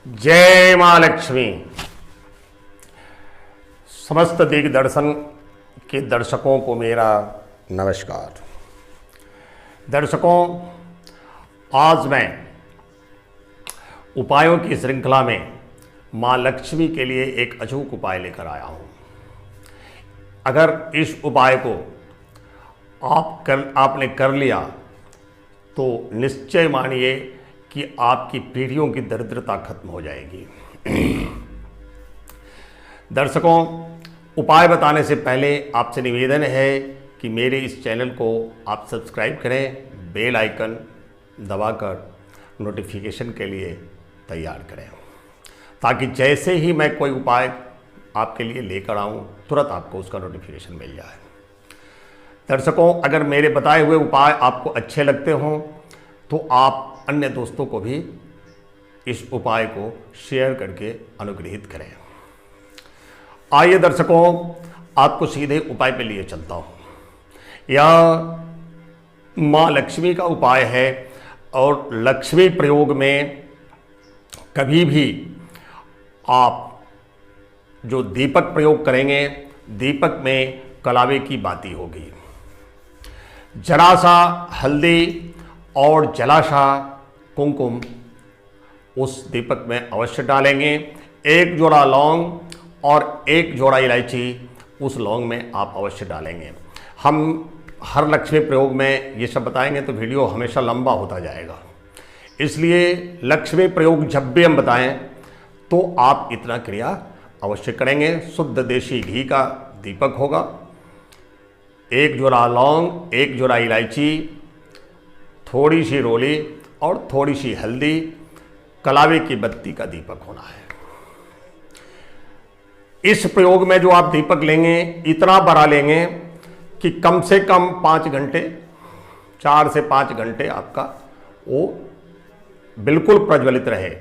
जय मां लक्ष्मी। समस्त दिग्दर्शन के दर्शकों को मेरा नमस्कार। दर्शकों, आज मैं उपायों की श्रृंखला में मां लक्ष्मी के लिए एक अचूक उपाय लेकर आया हूं। अगर इस उपाय को आपने कर लिया तो निश्चय मानिए कि आपकी पीढ़ियों की दरिद्रता खत्म हो जाएगी। दर्शकों, उपाय बताने से पहले आपसे निवेदन है कि मेरे इस चैनल को आप सब्सक्राइब करें, बेल आइकन दबाकर नोटिफिकेशन के लिए तैयार करें, ताकि जैसे ही मैं कोई उपाय आपके लिए लेकर आऊं तुरंत आपको उसका नोटिफिकेशन मिल जाए। दर्शकों, अगर मेरे बताए हुए उपाय आपको अच्छे लगते हों तो आप अन्य दोस्तों को भी इस उपाय को शेयर करके अनुग्रहित करें। आइए दर्शकों, आपको सीधे उपाय पे लिए चलता हूं। यह मां लक्ष्मी का उपाय है और लक्ष्मी प्रयोग में कभी भी आप जो दीपक प्रयोग करेंगे, दीपक में कलावे की बाती होगी। जरा सा हल्दी और जला सा कुमकुम उस दीपक में अवश्य डालेंगे। एक जोड़ा लौंग और एक जोड़ा इलायची उस लौंग में आप अवश्य डालेंगे। हम हर लक्ष्मी प्रयोग में ये सब बताएंगे तो वीडियो हमेशा लंबा होता जाएगा, इसलिए लक्ष्मी प्रयोग जब भी हम बताएं तो आप इतना क्रिया अवश्य करेंगे। शुद्ध देशी घी का दीपक होगा। एक जोड़ा लौंग, एक जोड़ा इलायची, थोड़ी सी रोली और थोड़ी सी हल्दी, कलावे की बत्ती का दीपक होना है। इस प्रयोग में जो आप दीपक लेंगे इतना बड़ा लेंगे कि कम से कम 5 घंटे, 4 से 5 घंटे आपका वो बिल्कुल प्रज्वलित रहे।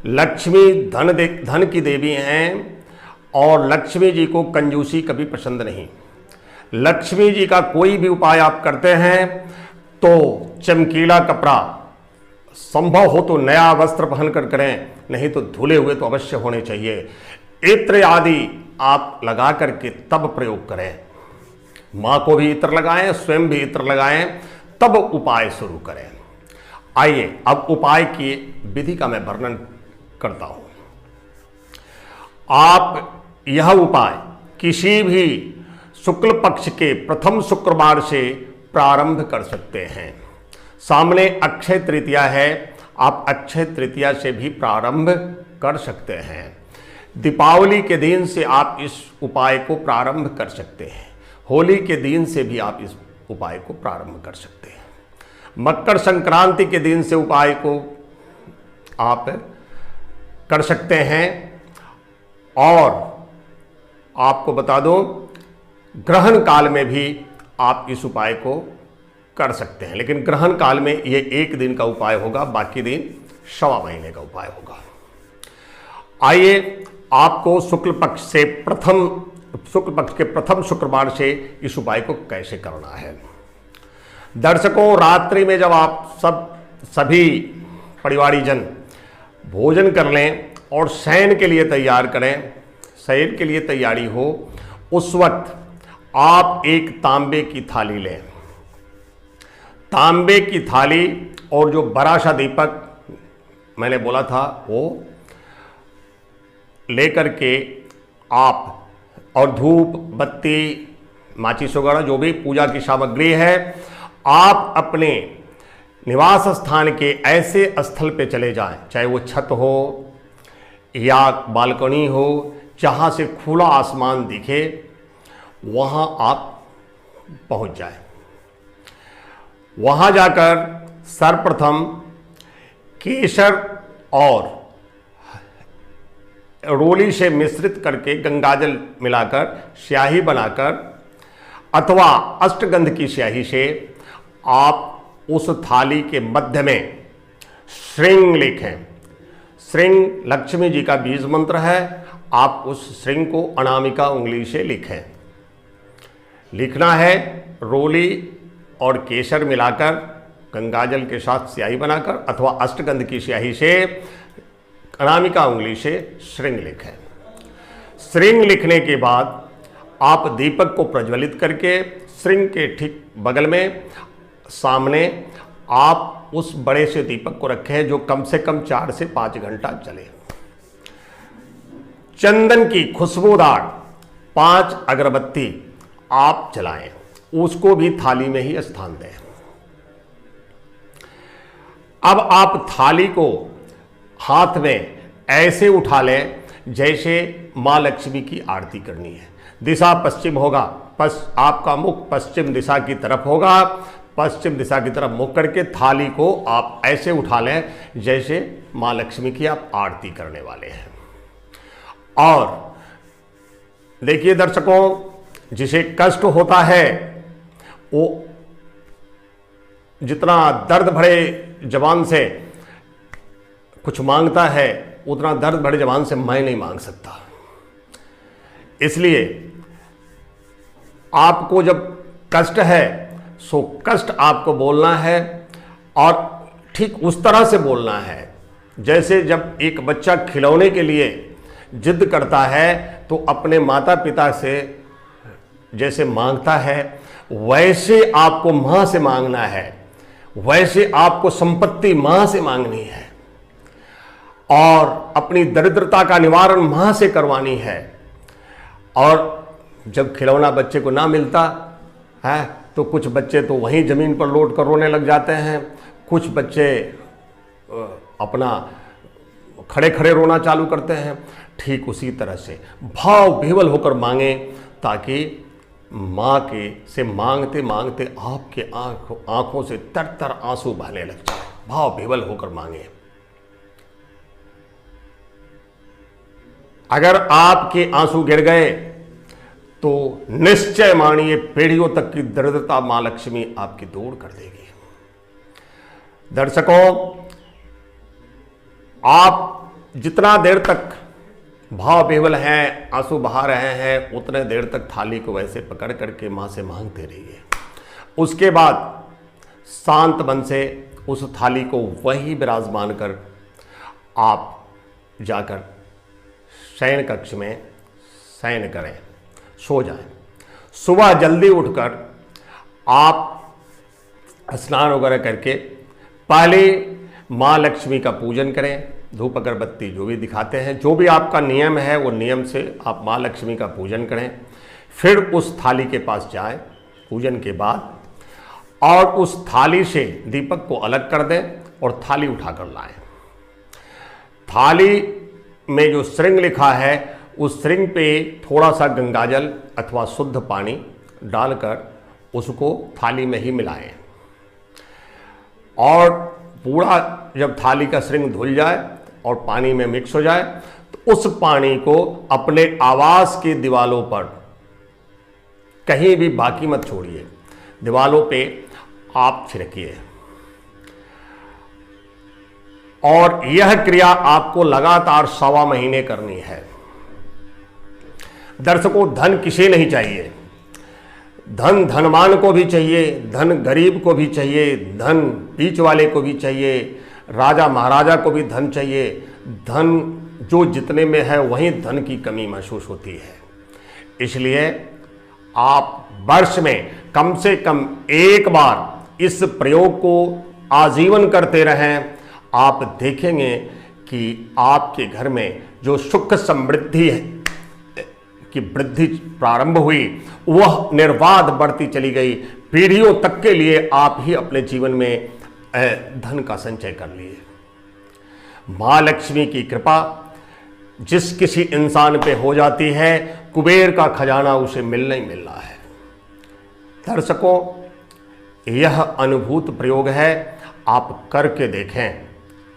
लक्ष्मी धन की देवी हैं और लक्ष्मी जी को कंजूसी कभी पसंद नहीं। लक्ष्मी जी का कोई भी उपाय आप करते हैं तो चमकीला कपड़ा, संभव हो तो नया वस्त्र पहनकर करें, नहीं तो धुले हुए तो अवश्य होने चाहिए। इत्र आदि आप लगा करके तब प्रयोग करें। माँ को भी इत्र लगाएं, स्वयं भी इत्र लगाएं, तब उपाय शुरू करें। आइए अब उपाय की विधि का मैं वर्णन करता हूं। आप यह उपाय किसी भी शुक्ल पक्ष के प्रथम शुक्रवार से प्रारंभ कर सकते हैं। सामने अक्षय तृतीया है, आप अक्षय तृतीया से भी प्रारंभ कर सकते हैं। दीपावली के दिन से आप इस उपाय को प्रारंभ कर सकते हैं। होली के दिन से भी आप इस उपाय को प्रारंभ कर सकते हैं। मकर संक्रांति के दिन से उपाय को आप कर सकते हैं। और आपको बता दूं, ग्रहण काल में भी आप इस उपाय को कर सकते हैं, लेकिन ग्रहण काल में ये 1 दिन का उपाय होगा, बाकी दिन 1.25 महीने का उपाय होगा। आइए आपको शुक्ल पक्ष के प्रथम शुक्रवार से इस उपाय को कैसे करना है। दर्शकों, रात्रि में जब आप सभी परिवारीजन भोजन कर लें और शयन के लिए तैयार करें, शयन के लिए तैयारी हो, उस वक्त आप एक तांबे की थाली लें। तांबे की थाली और जो बड़ा सा दीपक मैंने बोला था वो लेकर के आप, और धूप, बत्ती, माचिस वगैरह जो भी पूजा की सामग्री है, आप अपने निवास स्थान के ऐसे स्थल पे चले जाएं, चाहे वो छत हो या बालकनी हो, जहां से खुला आसमान दिखे, वहां आप पहुंच जाएं। वहां जाकर सर्वप्रथम केसर और रोली से मिश्रित करके गंगाजल मिलाकर स्याही बनाकर, अथवा अष्टगंध की स्याही से आप उस थाली के मध्य में श्रृंग लिखें। श्रृंग लक्ष्मी जी का बीज मंत्र है। आप उस श्रृंग को अनामिका उंगली से लिखें। लिखना है रोली और केसर मिलाकर गंगाजल के साथ स्याही बनाकर, अथवा अष्टगंध की स्याही से अनामिका उंगली से श्रृंग लिखें। श्रृंग लिखने के बाद आप दीपक को प्रज्वलित करके श्रृंग के ठीक बगल में सामने आप उस बड़े से दीपक को रखें जो कम से कम 4 से 5 घंटा चले। चंदन की खुशबूदार 5 अगरबत्ती आप जलाएं, उसको भी थाली में ही स्थान दें। अब आप थाली को हाथ में ऐसे उठा लें जैसे मां लक्ष्मी की आरती करनी है। दिशा पश्चिम होगा, आपका मुख पश्चिम दिशा की तरफ होगा। पश्चिम दिशा की तरफ मुख करके थाली को आप ऐसे उठा लें जैसे मां लक्ष्मी की आप आरती करने वाले हैं। और देखिए दर्शकों, जिसे कष्ट होता है वो जितना दर्द भरे जबान से कुछ मांगता है उतना दर्द भरे जबान से मैं नहीं मांग सकता। इसलिए आपको जब कष्ट है सो कष्ट आपको बोलना है और ठीक उस तरह से बोलना है जैसे जब एक बच्चा खिलौने के लिए जिद करता है तो अपने माता पिता से जैसे मांगता है वैसे आपको मां से मांगना है, वैसे आपको संपत्ति मां से मांगनी है और अपनी दरिद्रता का निवारण मां से करवानी है। और जब खिलौना बच्चे को ना मिलता है तो कुछ बच्चे तो वहीं ज़मीन पर लौट कर रोने लग जाते हैं, कुछ बच्चे अपना खड़े खड़े रोना चालू करते हैं। ठीक उसी तरह से भाव विह्वल होकर मांगे ताकि माँ के से मांगते मांगते आपके आंखों से तर तर आंसू बहने लग जाए। भाव विह्वल होकर मांगे। अगर आपके आंसू गिर गए तो निश्चय मानिए पीढ़ियों तक की दरिद्रता मां लक्ष्मी आपकी दूर कर देगी। दर्शकों, आप जितना देर तक भाव विह्वल हैं, आंसू बहा रहे हैं, उतने देर तक थाली को वैसे पकड़ करके मां से मांगते रहिए। उसके बाद शांत मन से उस थाली को वही विराजमान कर आप जाकर शयन कक्ष में शयन करें, सो जाएं। सुबह जल्दी उठकर आप स्नान वगैरह करके पहले माँ लक्ष्मी का पूजन करें। धूप अगरबत्ती जो भी दिखाते हैं, जो भी आपका नियम है वो नियम से आप माँ लक्ष्मी का पूजन करें। फिर उस थाली के पास जाएं पूजन के बाद और उस थाली से दीपक को अलग कर दें और थाली उठाकर लाएं। थाली में जो श्रृंग लिखा है उस श्रृंग पे थोड़ा सा गंगाजल अथवा शुद्ध पानी डालकर उसको थाली में ही मिलाएं और पूरा जब थाली का श्रृंग धुल जाए और पानी में मिक्स हो जाए तो उस पानी को अपने आवास की दीवारों पर कहीं भी बाकी मत छोड़िए, दीवारों पे आप छिड़किए। और यह क्रिया आपको लगातार 1.25 महीने करनी है। दर्शकों, धन किसे नहीं चाहिए? धन धनवान को भी चाहिए, धन गरीब को भी चाहिए, धन बीच वाले को भी चाहिए, राजा महाराजा को भी धन चाहिए। धन जो जितने में है वहीं धन की कमी महसूस होती है। इसलिए आप वर्ष में कम से कम एक बार इस प्रयोग को आजीवन करते रहें। आप देखेंगे कि आपके घर में जो सुख समृद्धि है की वृद्धि प्रारंभ हुई वह निर्बाध बढ़ती चली गई। पीढ़ियों तक के लिए आप ही अपने जीवन में धन का संचय कर लिए। मां लक्ष्मी की कृपा जिस किसी इंसान पे हो जाती है, कुबेर का खजाना उसे मिलना ही मिलना है। दर्शकों, यह अनुभूत प्रयोग है, आप करके देखें।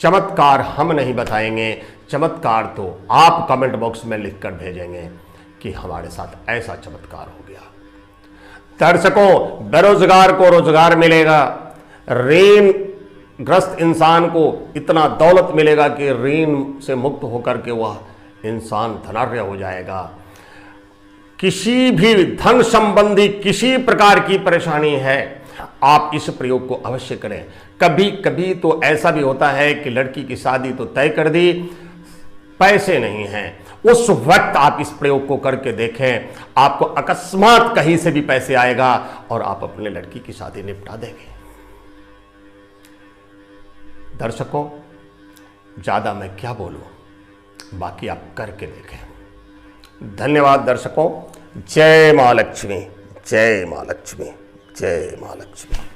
चमत्कार हम नहीं बताएंगे, चमत्कार तो आप कमेंट बॉक्स में लिखकर भेजेंगे कि हमारे साथ ऐसा चमत्कार हो गया। दर्शकों, बेरोजगार को रोजगार मिलेगा, ऋण ग्रस्त इंसान को इतना दौलत मिलेगा कि ऋण से मुक्त होकर के वह इंसान धनाढ्य हो जाएगा। किसी भी धन संबंधी किसी प्रकार की परेशानी है, आप इस प्रयोग को अवश्य करें। कभी कभी तो ऐसा भी होता है कि लड़की की शादी तो तय कर दी, पैसे नहीं हैं, उस वक्त आप इस प्रयोग को करके देखें, आपको अकस्मात कहीं से भी पैसे आएगा और आप अपने लड़की की शादी निपटा देंगे। दर्शकों, ज़्यादा मैं क्या बोलूं, बाकी आप करके देखें। धन्यवाद दर्शकों। जय मां लक्ष्मी, जय मां लक्ष्मी, जय मां लक्ष्मी।